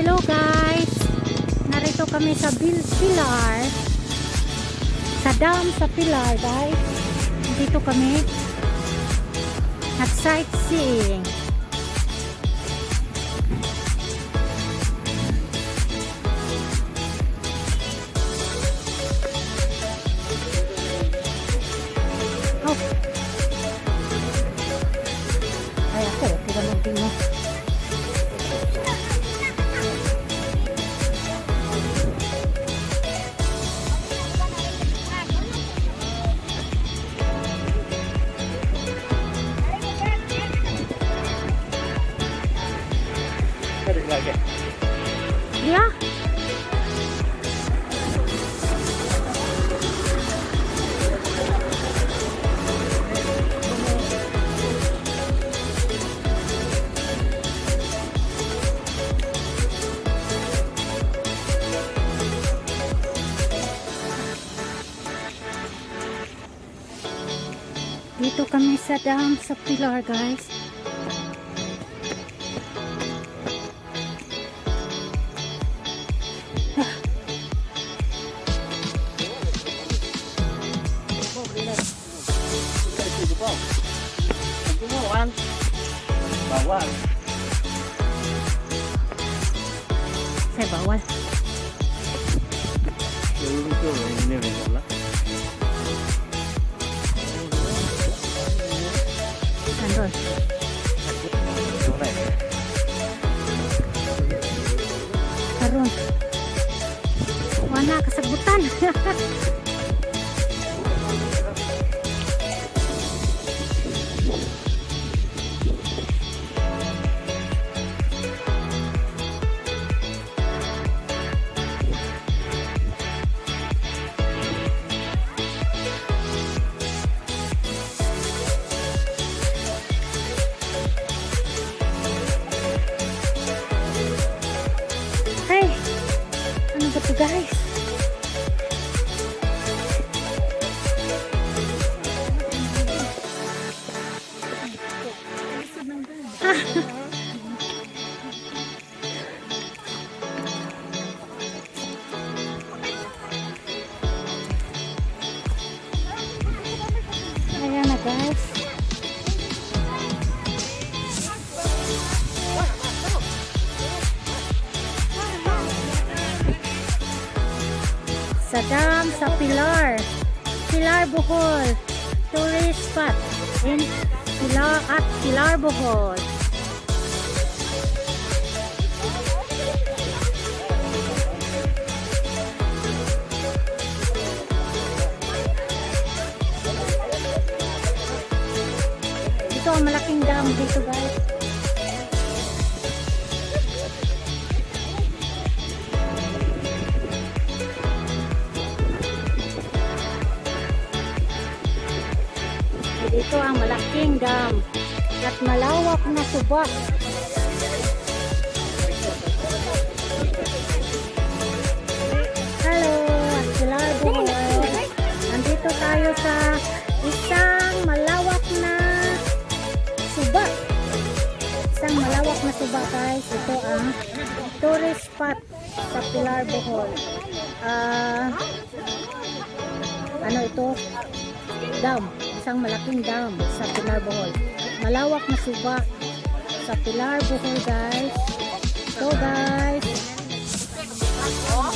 Hello guys, narito kami sa Pilar, sa dam sa Pilar guys. Dito kami at sightseeing. Oh. Ay ako, tira mo. Yeah. Dito kami sa dam sa Pilar guys. Bawal. Saya bawal. Ini lah. Andon. Karun. Wana kasagutan. Hey, ano ba ito guys? Ayan na guys. Sa dam sa Pilar, Pilar Bohol tourist spot in Pilar at Pilar Bohol. Ito ang malaking dam dito guys. Ito ang malaking dam at malawak na subak. Hello, Pilar Bohol. Nandito tayo sa isang malawak na subak. Isang malawak na subak guys. Ito ang tourist spot sa Pilar Bohol. Ano ito? Dam. Isang malaking dam sa Pilar Bohol. Malawak na subak sa Pilar Bohol guys. So guys. Ayan.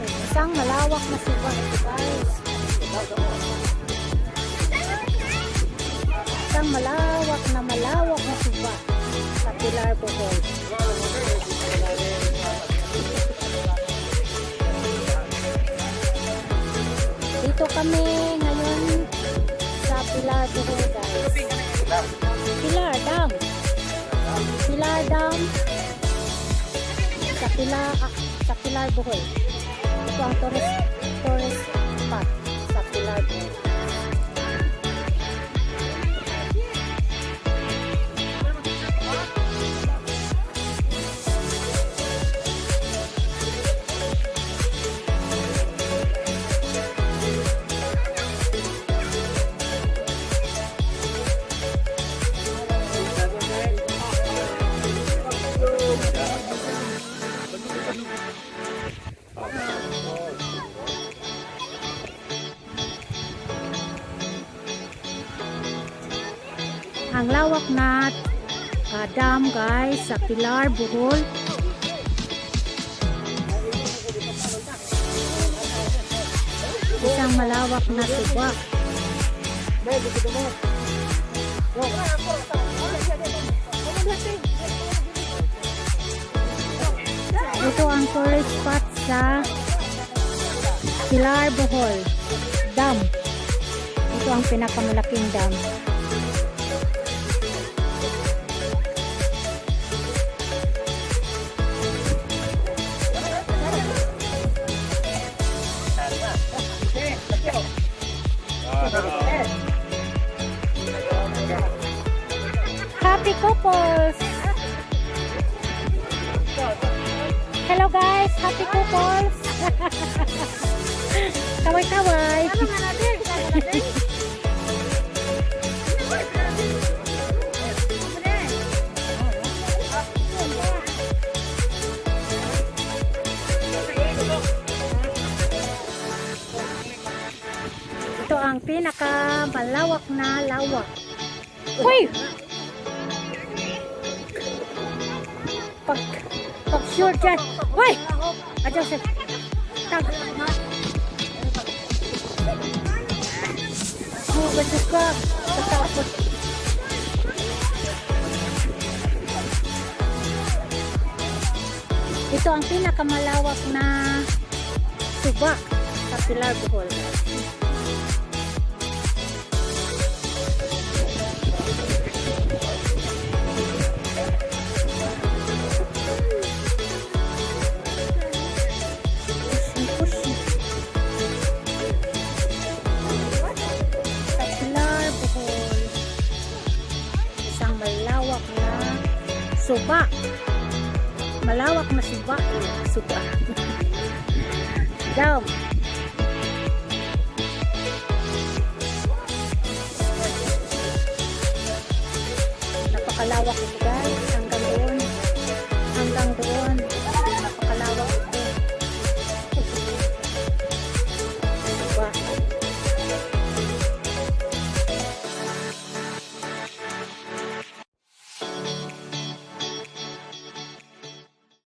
Isang malawak na subak guys. Isang malawak na subak sa Pilar Bohol. Dito kami ngayon sa Pilar Bohol guys. Pilar Dam. Pilar Dam sa Pilar Bohol. Ito ang tourist spot sa Pilar Bohol. Isang lawak na dam guys sa Pilar, Bohol. Isang malawak na suba. Ito ang tourist spot sa Pilar, Bohol Dam. Ito ang pinakamalaking dam. Happy couples! Hello guys! Happy couples! Kaway-kaway! Ito ang pinakamalawak na lawak. Uy! Pag sure dyan. Uy! Adjust it. Tag. Oh, betul ka. Takot. Ito ang pinakamalawak na suba sa Pilar, Bohol. Suba. Malawak na suba. Suba. Dam. Napakalawak ito guys. Ang